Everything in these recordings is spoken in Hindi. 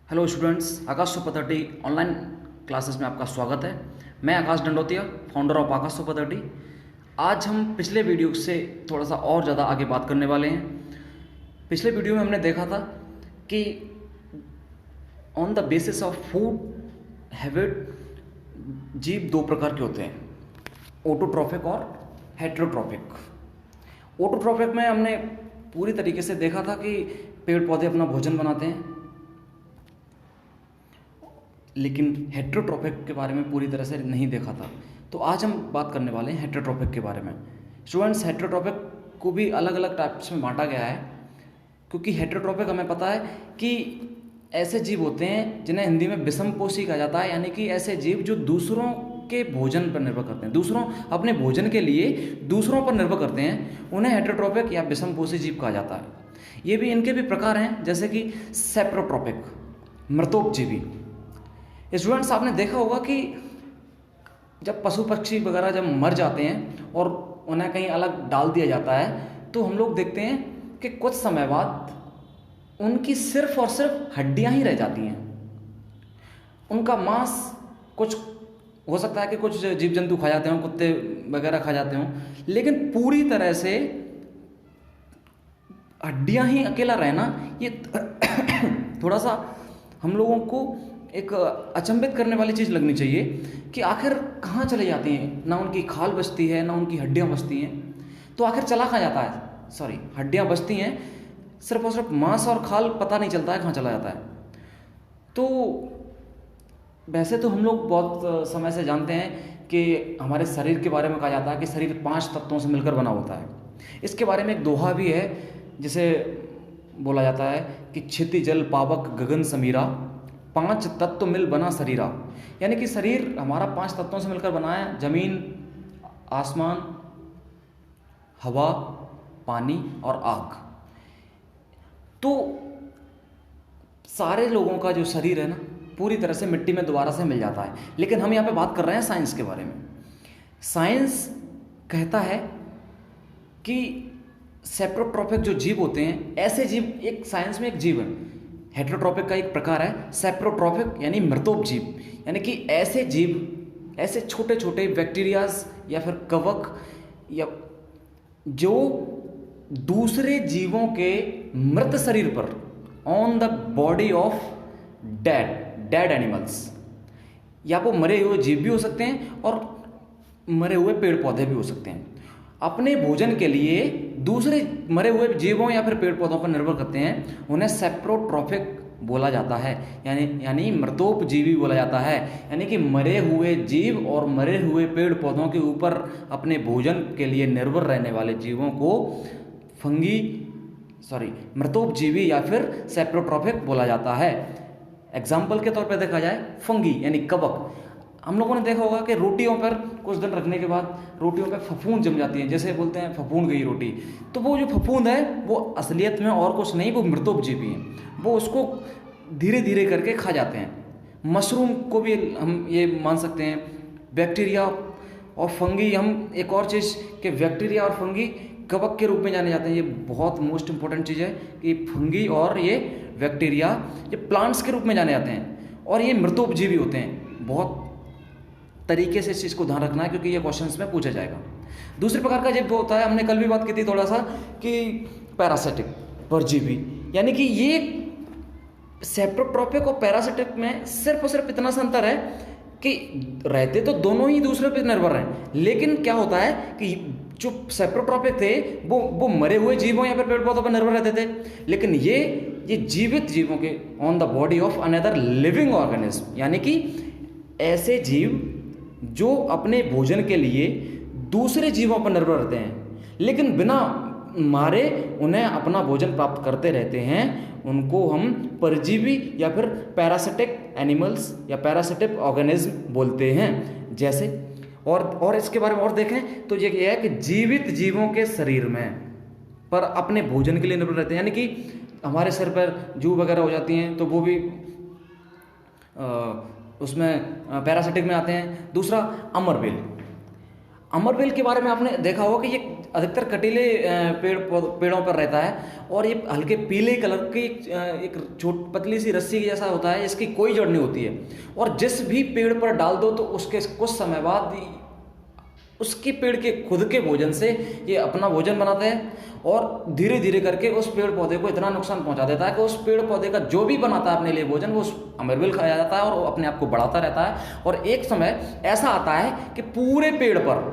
हेलो स्टूडेंट्स, आकाश सुपथर्टी ऑनलाइन क्लासेस में आपका स्वागत है। मैं आकाश डंडोतिया, फाउंडर ऑफ आकाश सुपथर्टी। आज हम पिछले वीडियो से थोड़ा सा और ज़्यादा आगे बात करने वाले हैं। पिछले वीडियो में हमने देखा था कि on the basis of food habit जीव दो प्रकार के होते हैं, ऑटोट्रॉफिक और हेटेरोट्रॉफिक। ऑटोट्रॉफिक में हमने पूरी तरीके से देखा था कि पेड़ पौधे अपना भोजन बनाते हैं, लेकिन हेटेरोट्रॉफिक के बारे में पूरी तरह से नहीं देखा था। तो आज हम बात करने वाले हैं हेटेरोट्रॉफिक के बारे में। स्टूडेंट्स, हेटेरोट्रॉफिक को भी अलग अलग टाइप्स में बांटा गया है, क्योंकि हेटेरोट्रॉफिक हमें पता है कि ऐसे जीव होते हैं जिन्हें हिंदी में विषमपोषी कहा जाता है, यानी कि ऐसे जीव जो दूसरों के भोजन पर निर्भर करते हैं, अपने भोजन के लिए दूसरों पर निर्भर करते हैं, उन्हें हेटेरोट्रॉफिक या विषमपोषी जीव कहा जाता है। ये भी इनके भी प्रकार हैं, जैसे कि सेप्रोट्रॉपिक, मृतोपजीवी। स्टूडेंट्स, आपने देखा होगा कि जब पशु पक्षी वगैरह जब मर जाते हैं और उन्हें कहीं अलग डाल दिया जाता है, तो हम लोग देखते हैं कि कुछ समय बाद उनकी सिर्फ और सिर्फ हड्डियां ही रह जाती हैं। उनका मांस कुछ हो सकता है कि कुछ जीव जंतु खा जाते हों, कुत्ते वगैरह खा जाते हों, लेकिन पूरी तरह से हड्डियां ही अकेला रहना, ये थोड़ा सा हम लोगों को एक अचंभित करने वाली चीज़ लगनी चाहिए कि आखिर कहाँ चले जाती हैं। ना उनकी खाल बचती है, ना उनकी हड्डियाँ बचती हैं, तो आखिर चला कहाँ जाता है। हड्डियाँ बचती हैं, सिर्फ और सिर्फ मांस और खाल पता नहीं चलता है कहाँ चला जाता है। तो वैसे तो हम लोग बहुत समय से जानते हैं कि हमारे शरीर के बारे में कहा जाता है कि शरीर 5 तत्वों से मिलकर बना होता है। इसके बारे में एक दोहा भी है, जिसे बोला जाता है कि क्षिति जल पावक गगन समीरा, 5 तत्व मिल बना शरीरा। यानी कि शरीर हमारा 5 तत्वों से मिलकर बना है: जमीन, आसमान, हवा, पानी और आग। तो सारे लोगों का जो शरीर है ना, पूरी तरह से मिट्टी में दोबारा से मिल जाता है। लेकिन हम यहाँ पे बात कर रहे हैं साइंस के बारे में। साइंस कहता है कि सेप्रोट्रॉपिक जो जीव होते हैं, ऐसे जीव, एक साइंस में एक जीव है, हेटेरोट्रॉपिक का एक प्रकार है सेप्रोट्रॉपिक यानी मृतोपजीव, यानी कि ऐसे जीव, ऐसे छोटे छोटे बैक्टीरियाज या फिर कवक, या जो दूसरे जीवों के मृत शरीर पर, on the body of dead animals, या वो मरे हुए जीव भी हो सकते हैं और मरे हुए पेड़ पौधे भी हो सकते हैं, अपने भोजन के लिए दूसरे मरे हुए जीवों या फिर पेड़ पौधों पर निर्भर करते हैं। उन्हें सेप्रोट्रॉपिक बोला जाता है, यानी मृतोपजीवी बोला जाता है। यानी कि मरे हुए जीव और मरे हुए पेड़ पौधों के ऊपर अपने भोजन के लिए निर्भर रहने वाले जीवों को मृतोपजीवी या फिर सेप्रोट्रॉपिक बोला जाता है। एग्जाम्पल के तौर पर देखा जाए, फंगी यानी कवक। हम लोगों ने देखा होगा कि रोटियों पर कुछ दिन रखने के बाद रोटियों पर फफूंद जम जाती है, जैसे बोलते हैं फफूंद गई रोटी। तो वो जो फफूंद है वो असलियत में और कुछ नहीं, वो मृतोपजीवी है। वो उसको धीरे धीरे करके खा जाते हैं। मशरूम को भी हम ये मान सकते हैं। बैक्टीरिया और फंगी, हम एक और चीज़ कि बैक्टीरिया और फंगी कवक के रूप में जाने जाते हैं। ये बहुत मोस्ट इंपॉर्टेंट चीज़ है कि फंगी और ये बैक्टीरिया ये प्लांट्स के रूप में जाने जाते हैं और ये मृतोपजीवी होते हैं। बहुत तरीके से इस चीज़ को ध्यान रखना है, क्योंकि ये क्वेश्चंस में पूछा जाएगा। दूसरे प्रकार का जीव होता है, हमने कल भी बात की थी थोड़ा सा, कि पैरासिटिक, परजीवी। यानी कि ये सेप्रोट्रॉपिक और पैरासिटिक में सिर्फ और सिर्फ इतना सा अंतर है कि रहते तो दोनों ही दूसरे पर निर्भर हैं, लेकिन क्या होता है कि जो सेप्रोट्रॉपिक थे वो मरे हुए जीवों या फिर पेड़ पौधों पर निर्भर रहते थे, लेकिन ये जीवित जीवों के on the body of another living organism, यानी कि ऐसे जीव जो अपने भोजन के लिए दूसरे जीवों पर निर्भर रहते हैं, लेकिन बिना मारे उन्हें अपना भोजन प्राप्त करते रहते हैं। उनको हम परजीवी या फिर पैरासिटिक एनिमल्स या पैरासिटिक ऑर्गेनिज्म बोलते हैं। जैसे और इसके बारे में और देखें तो ये है कि जीवित जीवों के शरीर में पर अपने भोजन के लिए निर्भर रहते हैं। यानी कि हमारे सिर पर जू वगैरह हो जाती हैं, तो वो भी उसमें पैरासिटिक में आते हैं। दूसरा, अमरबेल। अमरबेल के बारे में आपने देखा होगा कि ये अधिकतर कटीले पेड़ों पर रहता है, और ये हल्के पीले कलर की एक छोट पतली सी रस्सी के जैसा होता है, इसकी कोई जड़ नहीं होती है, और जिस भी पेड़ पर डाल दो तो उसके कुछ समय बाद उसके पेड़ के खुद के भोजन से ये अपना भोजन बनाते हैं, और धीरे धीरे करके उस पेड़ पौधे को इतना नुकसान पहुंचा देता है कि उस पेड़ पौधे का जो भी बनाता है अपने लिए भोजन, वो उस अमरबेल खाया जाता है और वो अपने आप को बढ़ाता रहता है, और एक समय ऐसा आता है कि पूरे पेड़ पर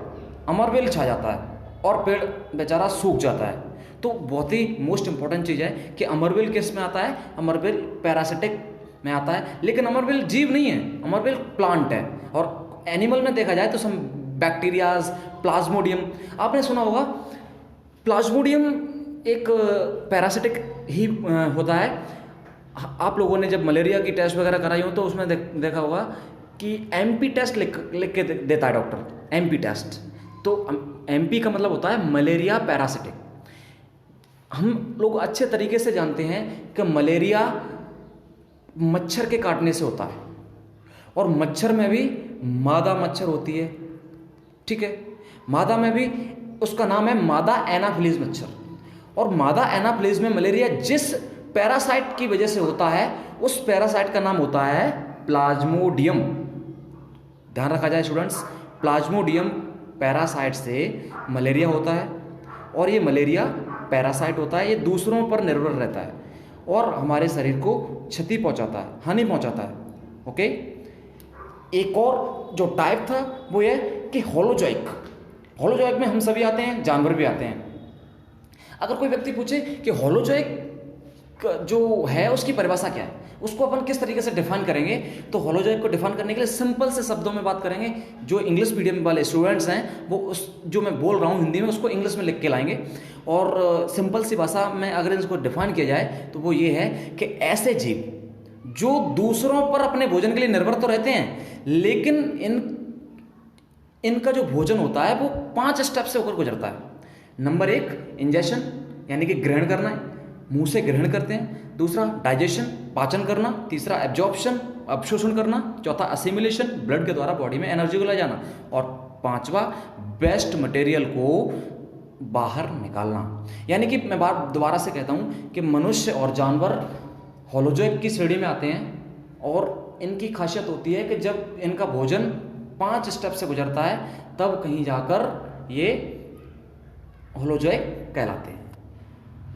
अमरबेल छा जाता है और पेड़ बेचारा सूख जाता है। तो बहुत ही मोस्ट इंपॉर्टेंट चीज़ है कि अमरबेल किस में आता है, अमरबेल पैरासिटिक में आता है, लेकिन अमरबेल जीव नहीं है, अमरबेल प्लांट है। और एनिमल में देखा जाए तो सम बैक्टीरियाज, प्लाज्मोडियम, आपने सुना होगा प्लाज्मोडियम एक पैरासिटिक ही होता है। आप लोगों ने जब मलेरिया की टेस्ट वगैरह कराई हो तो उसमें देखा होगा कि एमपी टेस्ट लिख के देता है डॉक्टर, एमपी टेस्ट। तो एमपी का मतलब होता है मलेरिया पैरासिटिक। हम लोग अच्छे तरीके से जानते हैं कि मलेरिया मच्छर के काटने से होता है, और मच्छर में भी मादा मच्छर होती है, ठीक है। मादा में भी उसका नाम है मादा एनाफिलीज मच्छर, और मादा एनाफिलीज में मलेरिया जिस पैरासाइट की वजह से होता है उस पैरासाइट का नाम होता है प्लाज्मोडियम। ध्यान रखा जाए स्टूडेंट्स, प्लाज्मोडियम पैरासाइट से मलेरिया होता है, और ये मलेरिया पैरासाइट होता है, ये दूसरों पर निर्भर रहता है और हमारे शरीर को क्षति पहुंचाता है, हानि पहुंचाता है। ओके, एक और जो टाइप था वो ये कि होलोजोइक। होलोजोइक में हम सभी आते हैं, जानवर भी आते हैं। अगर कोई व्यक्ति पूछे कि होलोजोइक जो है उसकी परिभाषा क्या है, उसको अपन किस तरीके से डिफाइन करेंगे, तो होलोजोइक को डिफाइन करने के लिए सिंपल से शब्दों में बात करेंगे। जो इंग्लिश मीडियम वाले स्टूडेंट्स हैं वो उस जो मैं बोल रहा हूँ हिंदी में उसको इंग्लिश में लिख के लाएंगे, और सिंपल सी भाषा में अगर इसको डिफाइन किया जाए तो वो ये है कि ऐसे जीव जो दूसरों पर अपने भोजन के लिए निर्भर तो रहते हैं, लेकिन इनका जो भोजन होता है वो 5 स्टेप से होकर गुजरता है। नंबर 1 इंजेशन, यानी कि ग्रहण करना है, मुंह से ग्रहण करते हैं। दूसरा डाइजेशन, पाचन करना। तीसरा एब्जॉर्प्शन, अवशोषण करना। चौथा असिमिलेशन, ब्लड के द्वारा बॉडी में एनर्जी को ले जाना। और 5वां वेस्ट मटेरियल को बाहर निकालना। यानी कि मैं बात दोबारा से कहता हूं कि मनुष्य और जानवर होलोजोइक की श्रेणी में आते हैं, और इनकी खासियत होती है कि जब इनका भोजन 5 स्टेप से गुजरता है तब कहीं जाकर ये होलोजोइक कहलाते हैं।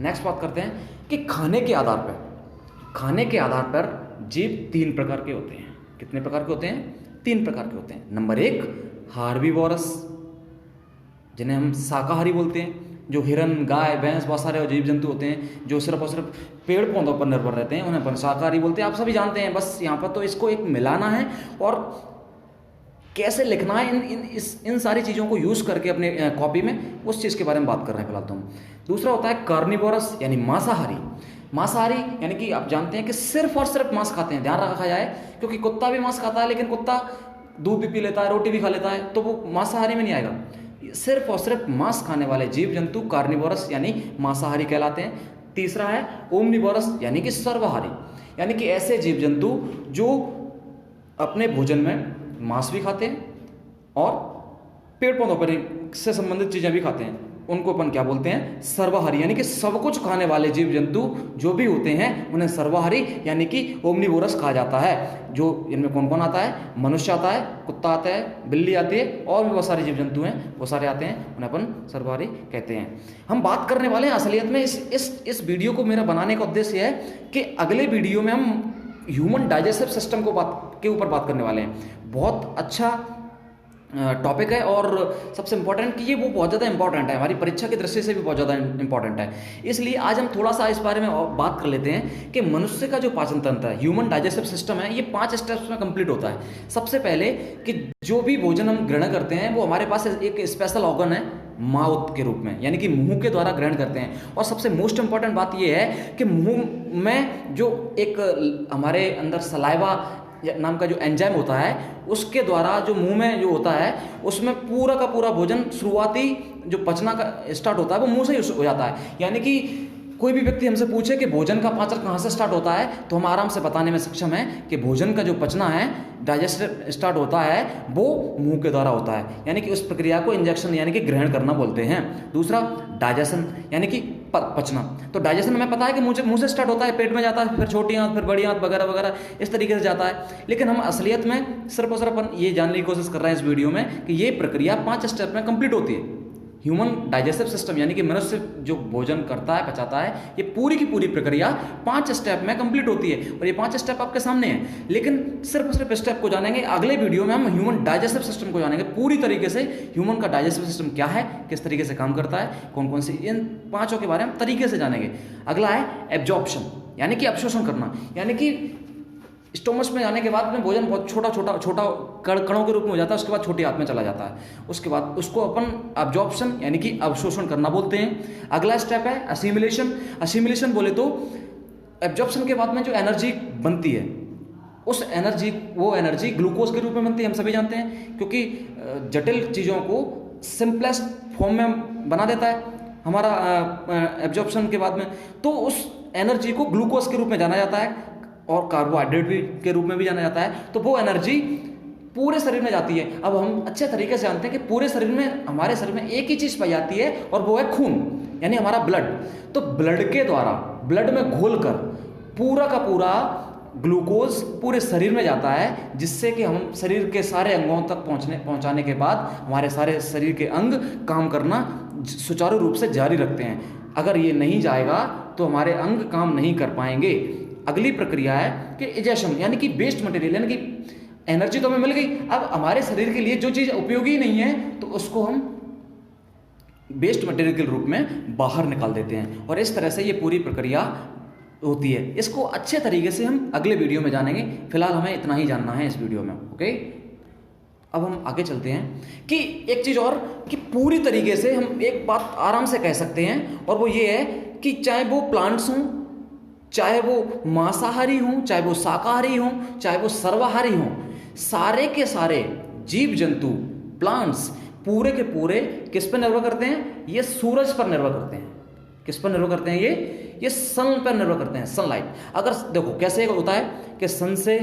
नेक्स्ट बात करते हैं कि खाने के आधार पर जीव 3 प्रकार के होते हैं। कितने प्रकार के होते हैं? 3 प्रकार के होते हैं। नंबर 1 हार्बीवोरस, जिन्हें हम शाकाहारी बोलते हैं, जो हिरन, गाय, भैंस, बहुत सारे जीव जंतु होते हैं जो सिर्फ और सिर्फ पेड़ पौधों पर निर्भर रहते हैं, उन्हें अपन शाकाहारी बोलते हैं। आप सभी जानते हैं, बस यहाँ पर तो इसको एक मिलाना है और कैसे लिखना है, इन सारी चीज़ों को यूज़ करके अपने कॉपी में उस चीज़ के बारे में बात कर रहे हैं फिलहाल तो हम। दूसरा होता है कार्निवोरस, यानी मांसाहारी। मांसाहारी यानी कि आप जानते हैं कि सिर्फ और सिर्फ मांस खाते हैं। ध्यान रखा जाए, क्योंकि कुत्ता भी मांस खाता है, लेकिन कुत्ता दूध भी पी लेता है, रोटी भी खा लेता है, तो वो मांसाहारी में नहीं आएगा। सिर्फ और सिर्फ मांस खाने वाले जीव जंतु कार्निवोरस यानी मांसाहारी कहलाते हैं। तीसरा है ओमनिवोरस, यानी कि सर्वाहारी, यानी कि ऐसे जीव जंतु जो अपने भोजन में मांस भी खाते हैं और पेड़ पौधों पर से संबंधित चीज़ें भी खाते हैं, उनको अपन क्या बोलते हैं? सर्वाहारी, यानी कि सब कुछ खाने वाले जीव जंतु जो भी होते हैं उन्हें सर्वाहारी यानी कि ओमनिवोरस कहा जाता है। जो इनमें कौन कौन आता है? मनुष्य आता है, कुत्ता आता है, बिल्ली आती है, और भी बहुत सारे जीव जंतु हैं, वो सारे आते हैं, उन्हें अपन सर्वाहारी कहते हैं। हम बात करने वाले हैं असलियत में इस वीडियो को मेरा बनाने का उद्देश्य है कि अगले वीडियो में हम ह्यूमन डाइजेस्टिव सिस्टम के ऊपर बात करने वाले हैं। बहुत अच्छा टॉपिक है, और सबसे इम्पोर्टेंट कि ये वो बहुत ज़्यादा इंपॉर्टेंट है, हमारी परीक्षा की दृष्टि से भी बहुत ज़्यादा इंपॉर्टेंट है। इसलिए आज हम थोड़ा सा इस बारे में और बात कर लेते हैं कि मनुष्य का जो पाचन तंत्र है, ह्यूमन डाइजेस्टिव सिस्टम है, ये 5 स्टेप्स में कंप्लीट होता है। सबसे पहले कि जो भी भोजन हम ग्रहण करते हैं वो हमारे पास एक स्पेशल ऑर्गन है माउथ के रूप में, यानी कि मुंह के द्वारा ग्रहण करते हैं। और सबसे मोस्ट इंपॉर्टेंट बात यह है कि मुंह में जो एक हमारे अंदर सलाइवा नाम का जो एंजाइम होता है, उसके द्वारा जो मुंह में जो होता है उसमें पूरा का पूरा भोजन शुरुआती जो पचना का स्टार्ट होता है वो मुंह से ही हो जाता है। यानी कि कोई भी व्यक्ति हमसे पूछे कि भोजन का पाचन कहाँ से स्टार्ट होता है, तो हम आराम से बताने में सक्षम हैं कि भोजन का जो पचना है, डाइजेस्ट स्टार्ट होता है, वो मुंह के द्वारा होता है, यानी कि उस प्रक्रिया को इंजेक्शन यानी कि ग्रहण करना बोलते हैं। दूसरा डाइजेशन यानी कि पचना। तो डाइजेशन हमें पता है कि मुंह से स्टार्ट होता है, पेट में जाता है, फिर छोटी आंत, फिर बड़ी आंत वगैरह वगैरह इस तरीके से जाता है। लेकिन हम असलियत में सिर्फ और सिर्फ ये जानने की कोशिश कर रहे हैं इस वीडियो में कि ये प्रक्रिया 5 स्टेप में कंप्लीट होती है। ह्यूमन डाइजेस्टिव सिस्टम यानी कि मनुष्य जो भोजन करता है, पचाता है, ये पूरी की पूरी प्रक्रिया 5 स्टेप में कंप्लीट होती है और ये 5 स्टेप आपके सामने हैं। लेकिन सिर्फ और सिर्फ स्टेप को जानेंगे, अगले वीडियो में हम ह्यूमन डाइजेस्टिव सिस्टम को जानेंगे पूरी तरीके से। ह्यूमन का डाइजेस्टिव सिस्टम क्या है, किस तरीके से काम करता है, कौन कौन सी, इन 5 के बारे में तरीके से जानेंगे। अगला है एब्जॉर्प्शन यानी कि अवशोषण करना, यानी कि स्टोमच में जाने के बाद में भोजन बहुत छोटा कणों के रूप में हो जाता है, उसके बाद छोटी आंत में चला जाता है, उसके बाद उसको अपन अब्जॉर्प्शन यानी कि अवशोषण करना बोलते हैं। अगला स्टेप है असिमिलेशन। असिमिलेशन बोले तो एब्जॉर्प्शन के बाद में जो एनर्जी बनती है, उस एनर्जी, वो एनर्जी ग्लूकोज के रूप में बनती है, हम सभी जानते हैं, क्योंकि जटिल चीज़ों को सिंपलेस्ट फॉर्म में बना देता है हमारा एब्जॉर्प्शन के बाद में। तो उस एनर्जी को ग्लूकोज के रूप में जाना जाता है और कार्बोहाइड्रेट भी के रूप में भी जाना जाता है। तो वो एनर्जी पूरे शरीर में जाती है। अब हम अच्छे तरीके से जानते हैं कि पूरे शरीर में, हमारे शरीर में एक ही चीज़ पाई जाती है और वो है खून, यानी हमारा ब्लड। तो ब्लड के द्वारा, ब्लड में घोलकर पूरा का पूरा ग्लूकोज पूरे शरीर में जाता है, जिससे कि हम शरीर के सारे अंगों तक पहुंचाने के बाद हमारे सारे शरीर के अंग काम करना सुचारू रूप से जारी रखते हैं। अगर ये नहीं जाएगा तो हमारे अंग काम नहीं कर पाएंगे। अगली प्रक्रिया है कि इजेशन यानी कि वेस्ट मटेरियल, यानी कि एनर्जी तो हमें मिल गई, अब हमारे शरीर के लिए जो चीज़ उपयोगी नहीं है तो उसको हम वेस्ट मटेरियल के रूप में बाहर निकाल देते हैं। और इस तरह से ये पूरी प्रक्रिया होती है। इसको अच्छे तरीके से हम अगले वीडियो में जानेंगे, फिलहाल हमें इतना ही जानना है इस वीडियो में। ओके, अब हम आगे चलते हैं कि एक चीज़ और, कि पूरी तरीके से हम एक बात आराम से कह सकते हैं, और वो ये है कि चाहे वो प्लांट्स हों, चाहे वो मांसाहारी हों, चाहे वो शाकाहारी हों, चाहे वो सर्वाहारी हों, सारे के सारे जीव जंतु, प्लांट्स पूरे के पूरे किस पर निर्भर करते हैं? ये सूरज पर निर्भर करते हैं। किस पर निर्भर करते हैं? ये सन पर निर्भर करते हैं, सनलाइट। अगर देखो कैसे होता है कि सन से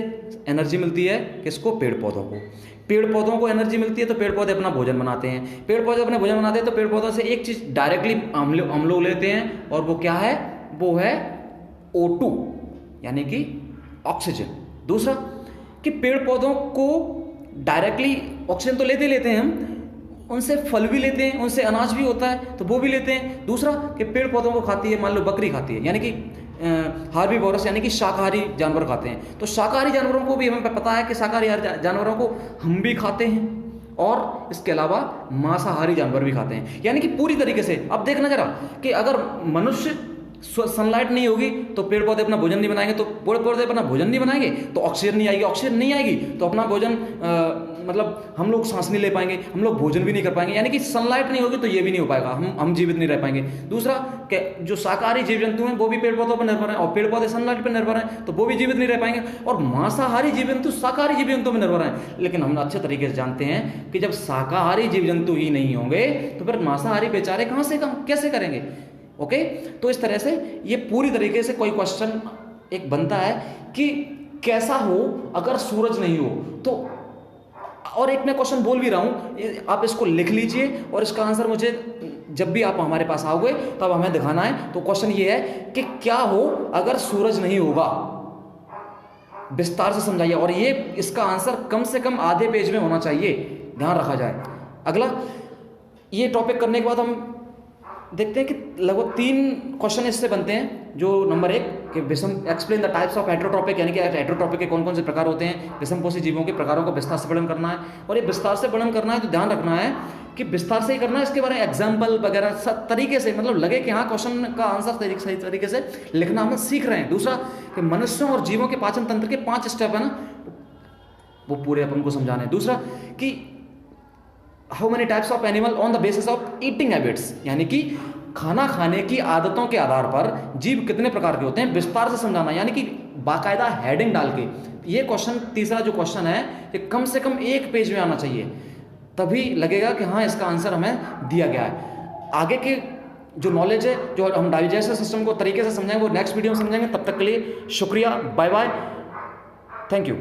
एनर्जी मिलती है किसको? पेड़ पौधों को। पेड़ पौधों को एनर्जी मिलती है तो पेड़ पौधे अपना भोजन बनाते हैं। पेड़ पौधे अपने भोजन बनाते हैं तो पेड़ पौधों से एक चीज़ डायरेक्टली हम लोग लेते हैं, और वो क्या है? वो है O2 यानी कि ऑक्सीजन। दूसरा कि पेड़ पौधों को डायरेक्टली ऑक्सीजन तो लेते हैं हम, उनसे फल भी लेते हैं, उनसे अनाज भी होता है तो वो भी लेते हैं। दूसरा कि पेड़ पौधों को खाती है, मान लो बकरी खाती है, यानी कि हार्बीवोरस यानी कि शाकाहारी जानवर खाते हैं। तो शाकाहारी जानवरों को भी हमें पता है कि शाकाहारी जानवरों को हम भी खाते हैं, और इसके अलावा मांसाहारी जानवर भी खाते हैं। यानी कि पूरी तरीके से अब देखना जरा कि अगर मनुष्य सनलाइट नहीं होगी तो पेड़ पौधे अपना भोजन नहीं बनाएंगे, तो पेड़ पौधे अपना भोजन नहीं बनाएंगे तो ऑक्सीजन नहीं आएगी, ऑक्सीजन नहीं आएगी तो अपना भोजन मतलब हम लोग सांस नहीं ले पाएंगे, हम लोग भोजन भी नहीं कर पाएंगे। यानी कि सनलाइट नहीं होगी तो ये भी नहीं हो पाएगा, हम जीवित नहीं रह पाएंगे। दूसरा कि जो शाकाहारी जीव जंतु हैं वो भी पेड़ पौधों पर निर्भर हैं, और पेड़ पौधे सनलाइट पर निर्भर हैं तो वो भी जीवित नहीं रह पाएंगे। और मांसाहारी जीव जंतु शाकाहारी जीव जंतु पर निर्भर हैं। लेकिन हम अच्छे तरीके से जानते हैं कि जब शाकाहारी जीव जंतु ही नहीं होंगे तो फिर मांसाहारी बेचारे कहाँ से काम कैसे करेंगे? ओके, तो इस तरह से ये पूरी तरीके से कोई क्वेश्चन एक बनता है कि कैसा हो अगर सूरज नहीं हो तो। और एक मैं क्वेश्चन बोल भी रहा हूं, आप इसको लिख लीजिए और इसका आंसर मुझे जब भी आप हमारे पास आओगे तब हमें दिखाना है। तो क्वेश्चन ये है कि क्या हो अगर सूरज नहीं होगा, विस्तार से समझाइए, और ये इसका आंसर कम से कम आधे पेज में होना चाहिए, ध्यान रखा जाए। अगला ये टॉपिक करने के बाद हम देखते हैं कि लगभग 3 क्वेश्चन इससे बनते हैं। जो नंबर 1 कि explain the types of heterotrophic, यानी कि हेटेरोट्रॉपिक के कौन कौन से प्रकार होते हैं, विषमपोषी जीवों के प्रकारों को विस्तार से वर्णन करना है। और ये विस्तार से वर्णन करना है तो ध्यान रखना है कि विस्तार से ही करना है, इसके बारे में एग्जाम्पल वगैरह सब तरीके से, मतलब लगे कि हाँ क्वेश्चन का आंसर सही तरीके से लिखना हम सीख रहे हैं। दूसरा कि मनुष्यों और जीवों के पाचन तंत्र के 5 स्टेप है ना, वो पूरे अपन को समझाना है। दूसरा कि how many types of animal on the basis of eating habits, यानी कि खाना खाने की आदतों के आधार पर जीव कितने प्रकार के होते हैं, विस्तार से समझाना, यानी कि बाकायदा हेडिंग डाल के। ये क्वेश्चन, तीसरा जो क्वेश्चन है कि कम से कम 1 पेज में आना चाहिए, तभी लगेगा कि हाँ इसका आंसर हमें दिया गया है। आगे के जो नॉलेज है, जो हम डाइजेस्टिव सिस्टम को तरीके से समझेंगे वो नेक्स्ट वीडियो में समझेंगे। तब तक के लिए शुक्रिया, बाय बाय, थैंक यू।